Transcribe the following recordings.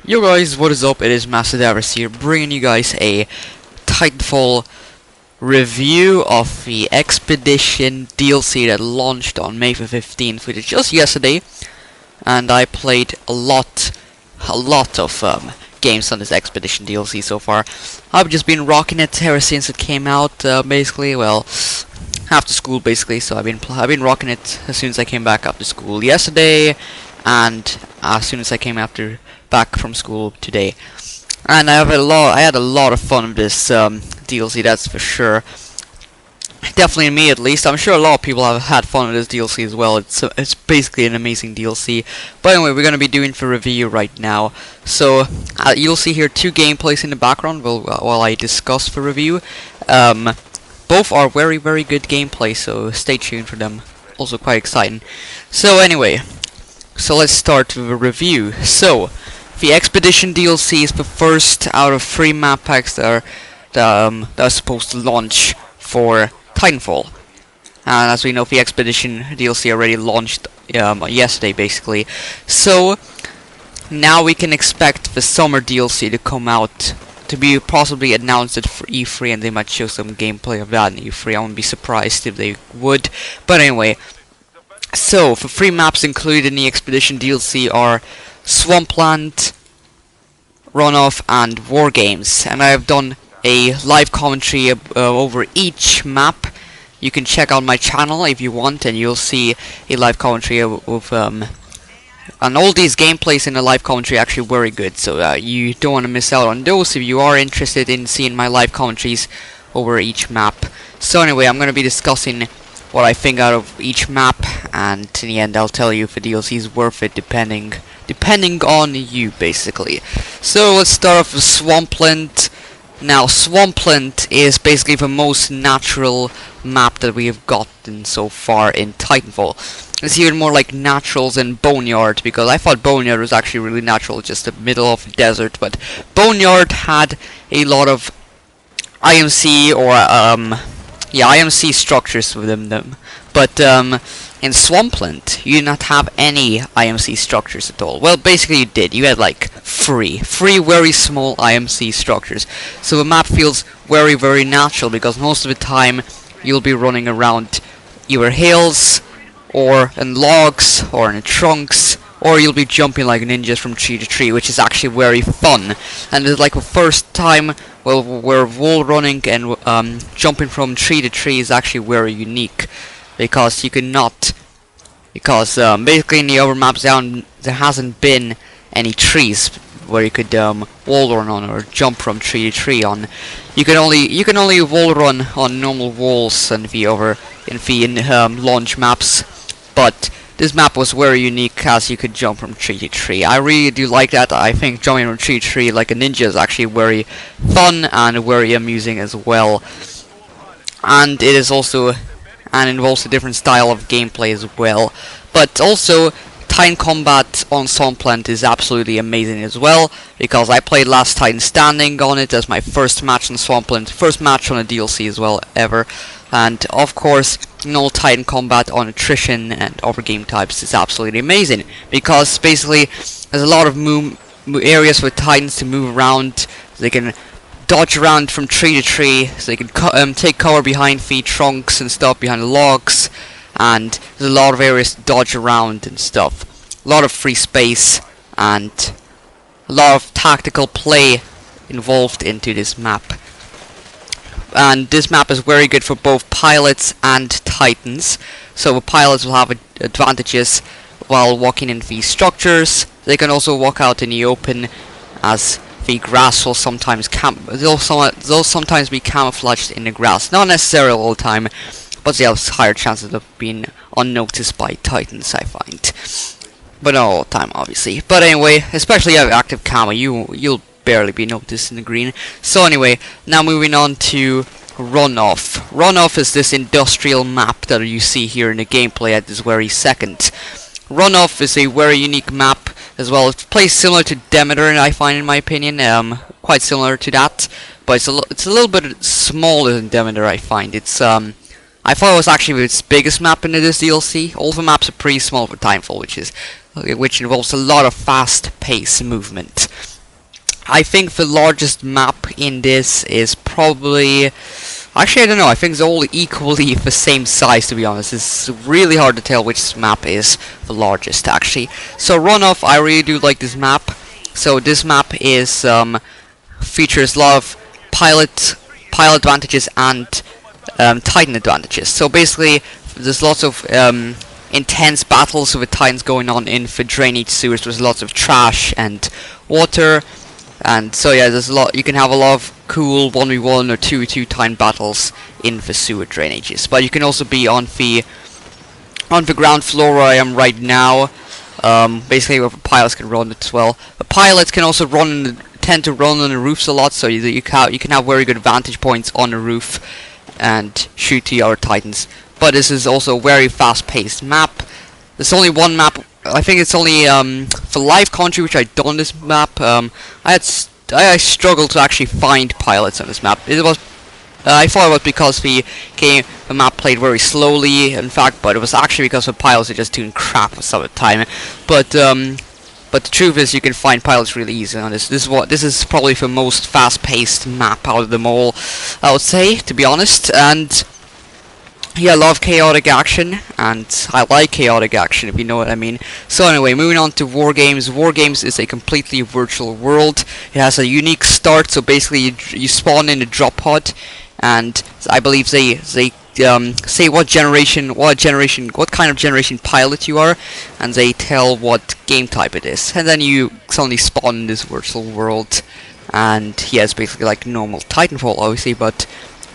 Yo guys, what is up? It is Master Davers here, bringing you guys a Titanfall review of the Expedition DLC that launched on May 15th, which is just yesterday. And I played a lot of games on this Expedition DLC so far. I've just been rocking it ever since it came out, basically, well, after school basically, so I've been rocking it as soon as I came back after school yesterday, and as soon as I came back from school today. And I had a lot of fun with this DLC, that's for sure. Definitely me, at least. I'm sure a lot of people have had fun with this DLC as well. It's basically an amazing DLC. But anyway, we're gonna be doing for review right now. So you'll see here two gameplays in the background while I discuss for review. Both are very good gameplay, so stay tuned for them. Also quite exciting. So anyway, so let's start with a review. So the Expedition DLC is the first out of 3 map packs that are supposed to launch for Titanfall. And as we know, the Expedition DLC already launched yesterday, basically. So now we can expect the summer DLC to come out, to be possibly announced at E3, and they might show some gameplay of that in E3. I wouldn't be surprised if they would. But anyway, so the 3 maps included in the Expedition DLC are Swampland, Runoff and Wargames, and I have done a live commentary over each map. You can check out my channel if you want, and you'll see a live commentary of and all these gameplays in the live commentary are actually very good, so you don't want to miss out on those if you are interested in seeing my live commentaries over each map. So anyway, I'm going to be discussing what I think out of each map, and in the end I'll tell you if the DLC is worth it, depending on you, basically. So let's start off with Swampland. Now, Swampland is basically the most natural map that we have gotten so far in Titanfall. It's even more like naturals than Boneyard, because I thought Boneyard was actually really natural, just the middle of the desert, but Boneyard had a lot of IMC or IMC structures within them. But in Swampland, you did not have any IMC structures at all. Well, basically you did. You had like three very small IMC structures. So the map feels very natural, because most of the time you'll be running around either hills or in logs or in trunks, or you'll be jumping like ninjas from tree to tree, which is actually very fun. And it's like the first time, well, where wall running and jumping from tree to tree is actually very unique, because you cannot, basically in the other maps there hasn't been any trees where you could wall run on or jump from tree to tree on. You can only wall run on normal walls in the launch maps, but this map was very unique as you could jump from tree to tree. I really do like that. I think jumping from tree to tree like a ninja is actually very fun and very amusing as well. And it is also, and involves a different style of gameplay as well. But also, Titan combat on Swampland is absolutely amazing as well, because I played last Titan Standing on it as my first match on Swampland, first match on a DLC as well ever. And of course, Titan combat on attrition and other game types is absolutely amazing, because basically there's a lot of areas for Titans to move around. They can dodge around from tree to tree, so they can take cover behind the trunks and stuff, behind the logs, and there's a lot of areas to dodge around and stuff. A lot of free space and a lot of tactical play involved into this map. And this map is very good for both pilots and Titans. So the pilots will have advantages while walking in these structures. They can also walk out in the open, as the grass will sometimes they'll sometimes be camouflaged in the grass. Not necessarily all the time, but they have higher chances of being unnoticed by Titans, I find. But not all the time, obviously. But anyway, especially if you have active camo, you'll barely be noticed in the green. So anyway, now moving on to Runoff. Runoff is this industrial map that you see here in the gameplay at this very second. Runoff is a very unique map as well. It plays similar to Demeter, I find, in my opinion, quite similar to that, but it's a little bit smaller than Demeter, I find. It's I thought it was actually its biggest map in this DLC. All the maps are pretty small for Titanfall, which involves a lot of fast-paced movement. I think the largest map in this is probably... Actually, I don't know. I think it's all equally the same size, to be honest. It's really hard to tell which map is the largest, actually. So, Runoff, I really do like this map. So, this map is features a lot of pilot advantages and Titan advantages. So, basically, there's lots of intense battles with Titans going on in the drainage sewers. There's lots of trash and water. And so yeah, there's a lot. You can have a lot of cool 1v1 or 2v2 time battles in the sewer drainages. But you can also be on the ground floor where I am right now. Basically, where the pilots can run as well. The pilots can also tend to run on the roofs a lot, so you can have very good vantage points on the roof and shoot the other Titans. But this is also a very fast-paced map. There's only one map. I think it's only for live country which I done this map. I struggled to actually find pilots on this map. It was I thought it was because the map played very slowly, in fact, but it was actually because the pilots are just doing crap most of the time. But the truth is, you can find pilots really easy on this. This is probably the most fast-paced map out of them all, I would say, to be honest. And yeah, I love chaotic action, and I like chaotic action, if you know what I mean. So anyway, moving on to Wargames. Wargames is a completely virtual world. It has a unique start, so basically you spawn in a drop pod, and I believe they say what kind of generation pilot you are, and they tell what game type it is. And then you suddenly spawn in this virtual world, and yeah, it's basically like normal Titanfall, obviously, but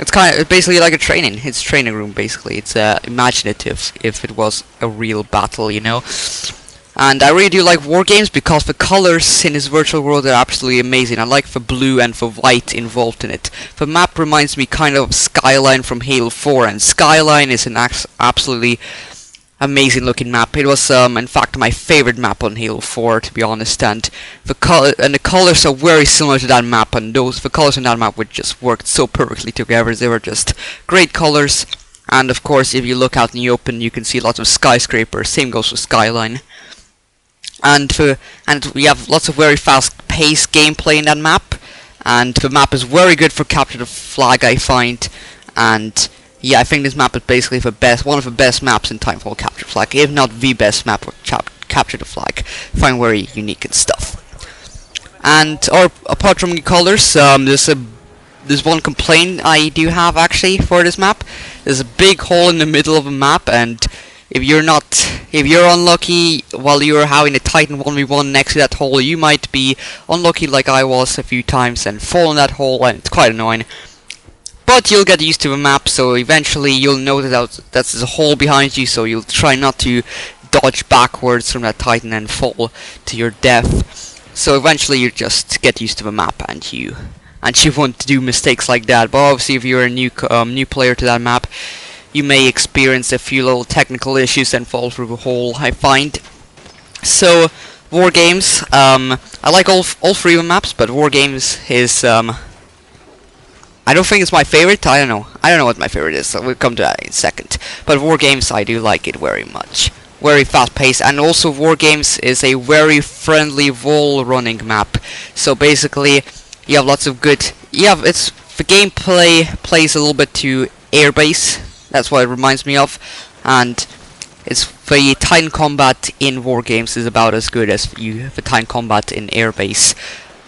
it's basically like a training. It's training room, basically. It's imaginative if it was a real battle, you know. And I really do like Wargames because the colors in this virtual world are absolutely amazing. I like the blue and the white involved in it. The map reminds me kind of Skyline from Halo 4, and Skyline is an absolutely amazing looking map. It was in fact my favorite map on Halo 4, to be honest, and the colors are very similar to that map, and the colors in that map would just worked so perfectly together. They were just great colors. And of course, if you look out in the open, you can see lots of skyscrapers. Same goes with Skyline. And we have lots of very fast-paced gameplay in that map, and the map is very good for capture the flag, I find. And yeah, I think this map is basically one of the best maps in Titanfall Capture the Flag, if not the best map for Capture the Flag. I find very unique and stuff. And apart from the colors, there's one complaint I do have actually for this map. There's a big hole in the middle of the map, and if you're unlucky while you're having a Titan 1v1 next to that hole, you might be unlucky like I was a few times and fall in that hole, and it's quite annoying. But you'll get used to the map, so eventually you'll know that there's a hole behind you, so you'll try not to dodge backwards from that Titan and fall to your death. So eventually you just get used to the map, and you won't do mistakes like that. But obviously, if you're a new player to that map, you may experience a few little technical issues and fall through the hole, I find. So Wargames, I like all three of the maps, but Wargames is I don't think it's my favorite. I don't know what my favorite is, so we'll come to that in a second. But Wargames, I do like it very much. Very fast paced, and also Wargames is a very friendly wall running map. So basically, you have lots of good. The gameplay plays a little bit to airbase. That's what it reminds me of, and the Titan combat in Wargames is about as good as the Titan combat in airbase.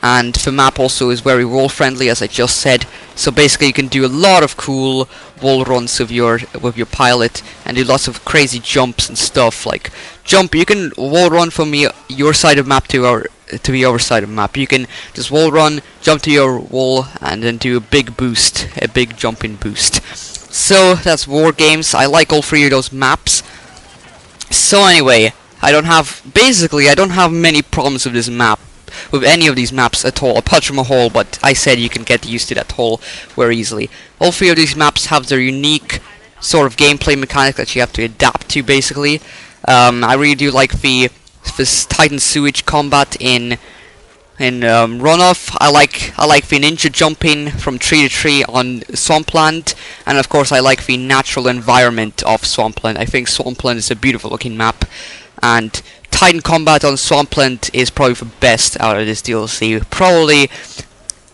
And the map also is very wall friendly, as I just said. So basically, you can do a lot of cool wall runs with your pilot, and do lots of crazy jumps and stuff. Like you can wall run from your side of the map to the other side of the map. You can just wall run, jump to your wall, and then do a big boost, a big jumping boost. So that's Wargames. I like all three of those maps. So anyway, I don't have many problems with this map. With any of these maps at all, apart from a hole, but I said you can get used to that hole very easily. All three of these maps have their unique sort of gameplay mechanic that you have to adapt to, basically. I really do like this Titan sewage combat in Runoff. I like the ninja jumping from tree to tree on Swampland, and of course I like the natural environment of Swampland. I think Swampland is a beautiful looking map, and Titan combat on Swampland is probably the best out of this DLC. Probably,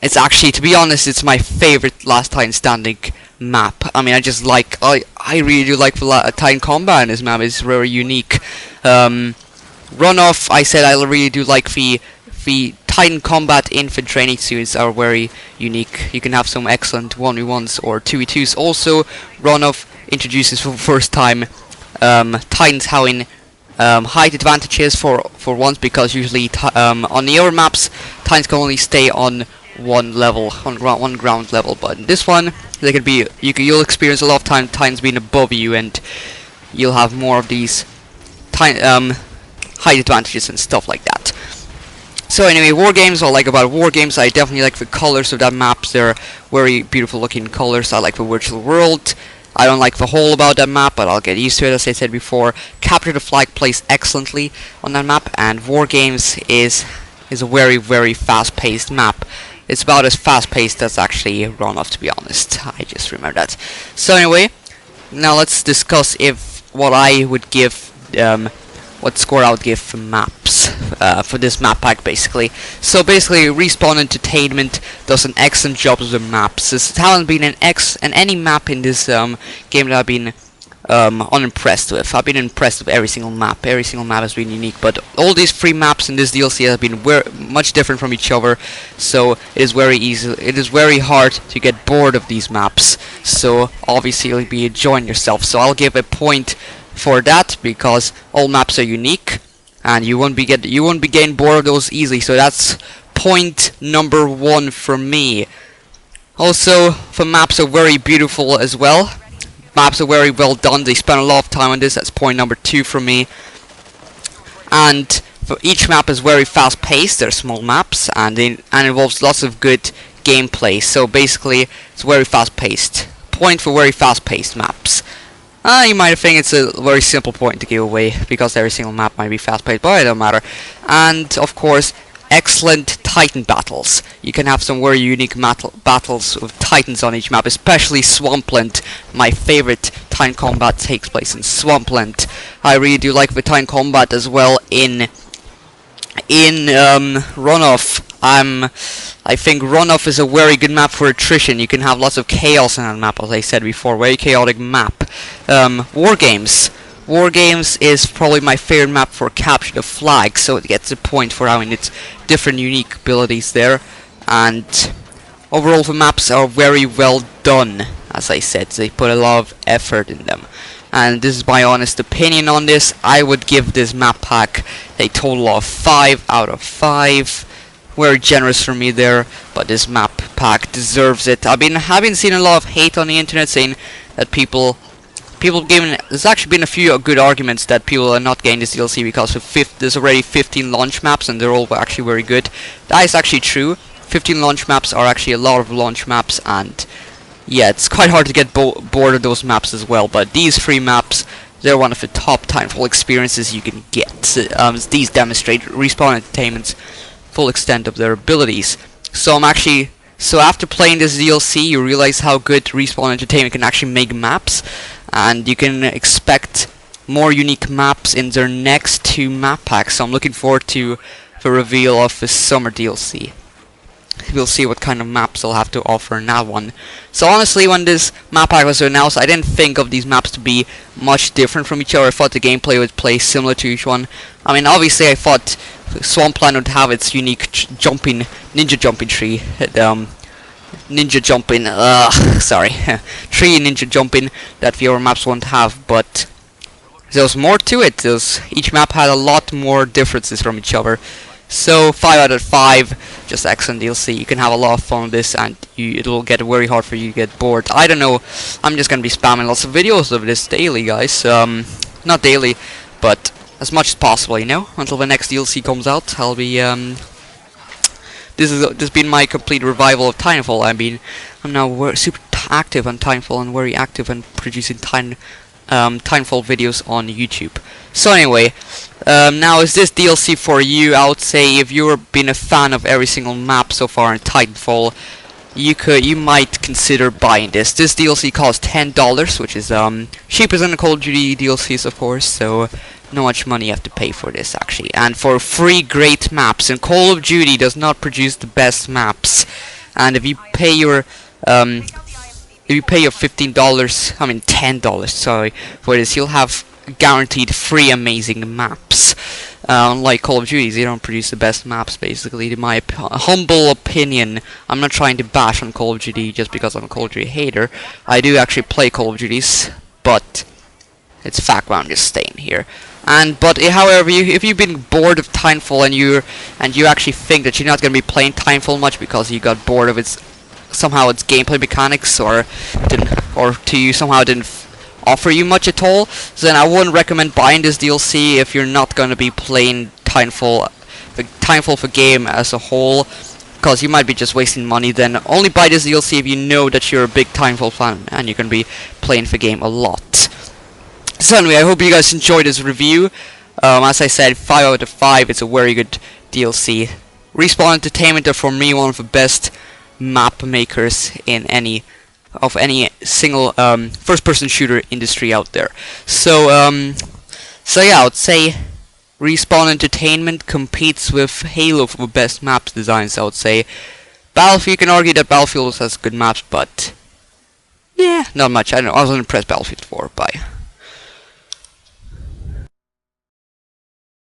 it's actually, to be honest, it's my favorite Last Titan Standing map. I mean, I just like, I really do like the Titan combat in this map. It's very unique. Runoff, I said I really do like the Titan combat infant training suits are very unique. You can have some excellent 1v1s or 2v2s. Also, Runoff introduces for the first time Titans having height advantages for once, because usually on the other maps Titans can only stay on one level, on one ground level, but in this one they can be, you'll experience a lot of time Titans being above you, and you'll have more of these height advantages and stuff like that. So anyway, Wargames, what I like about Wargames, I definitely like the colors of that map. They're very beautiful looking colors. I like the virtual world. I don't like the whole about that map, but I'll get used to it, as I said before. Capture the Flag plays excellently on that map, and Wargames is a very, very fast-paced map. It's about as fast-paced as actually Runoff, to be honest. I just remember that. So anyway, now let's discuss what I would give, what score I would give for maps, for this map pack, basically. So basically, Respawn Entertainment does an excellent job with the maps. There hasn't been any map in this game that I've been unimpressed with. I've been impressed with every single map. Every single map has been unique, but all these 3 maps in this DLC have been much different from each other. So it is very hard to get bored of these maps. So obviously you'll be enjoying yourself. So I'll give a point for that, because all maps are unique, and you won't be getting bored of those easily. So that's point number 1 for me. Also, the maps are very beautiful as well. Maps are very well done. They spent a lot of time on this. That's point number 2 for me. And for each map is very fast paced. They're small maps, and involves lots of good gameplay. So basically, it's very fast paced. Point for very fast paced maps. You might think it's a very simple point to give away, because every single map might be fast-paced, but it don't matter. And, of course, excellent Titan battles. You can have some very unique battles with Titans on each map, especially Swampland. My favorite Titan combat takes place in Swampland. I really do like the Titan combat as well in Runoff. I think Runoff is a very good map for attrition. You can have lots of chaos in that map, as I said before. Very chaotic map. Wargames. Wargames is probably my favorite map for Capture the Flag, so it gets a point for having its different unique abilities there. And overall, the maps are very well done, as I said. They put a lot of effort in them. And this is my honest opinion on this. I would give this map pack a total of 5 out of 5. Very generous for me there, but this map pack deserves it. I've been seeing a lot of hate on the internet saying that there's actually been a few good arguments that people are not getting this DLC because there's already 15 launch maps and they're all actually very good. That is actually true. 15 launch maps are actually a lot of launch maps, and yeah, it's quite hard to get bored of those maps as well. But these 3 maps, they're one of the top Titanfall experiences you can get. These demonstrate Respawn Entertainment's full extent of their abilities. So after playing this DLC, you realize how good Respawn Entertainment can actually make maps, and you can expect more unique maps in their next 2 map packs. So I'm looking forward to the reveal of the summer DLC. We'll see what kind of maps they'll have to offer in that one. So honestly, when this map pack was announced, I didn't think of these maps to be much different from each other. I thought the gameplay would play similar to each one. I mean, obviously I thought Swampland would have its unique ninja jumping tree. Tree ninja jumping that the other maps won't have, but there was more to it. Each map had a lot more differences from each other. So 5 out of 5, just excellent DLC. You can have a lot of fun with this, and it'll get very hard for you to get bored. I don't know, I'm just gonna be spamming lots of videos of this daily, guys. Not daily, but as much as possible, you know, until the next DLC comes out. I'll be this has been my complete revival of Titanfall. I'm now super active on Titanfall and very active in producing Titanfall videos on YouTube. So anyway, now is this DLC for you? I would say if you've been a fan of every single map so far in Titanfall, you might consider buying this. This DLC costs $10, which is cheaper than the Call of Duty DLCs, of course. So not much money you have to pay for this actually, and for free great maps. And Call of Duty does not produce the best maps, and if you pay your $15, I mean $10, sorry, for this, you'll have guaranteed free amazing maps. Unlike Call of Duty, they don't produce the best maps, basically, in my humble opinion. I'm not trying to bash on Call of Duty just because I'm a Call of Duty hater. I do actually play Call of Duties, but it's fact I'm just staying here. However, if you've been bored of Titanfall and you actually think that you're not going to be playing Titanfall much because you got bored of its gameplay mechanics, or somehow didn't offer you much at all, then I wouldn't recommend buying this DLC if you're not going to be playing Titanfall for game as a whole, because you might be just wasting money. Then only buy this DLC if you know that you're a big Titanfall fan and you're going to be playing for game a lot. So anyway, I hope you guys enjoyed this review. As I said, 5 out of 5, it's a very good DLC. Respawn Entertainment are for me one of the best map makers in any single first-person shooter industry out there. So yeah, I would say Respawn Entertainment competes with Halo for the best map designs. I would say Battlefield, you can argue that Battlefield has good maps, but yeah, not much. I don't know. I wasn't impressed Battlefield 4. Bye.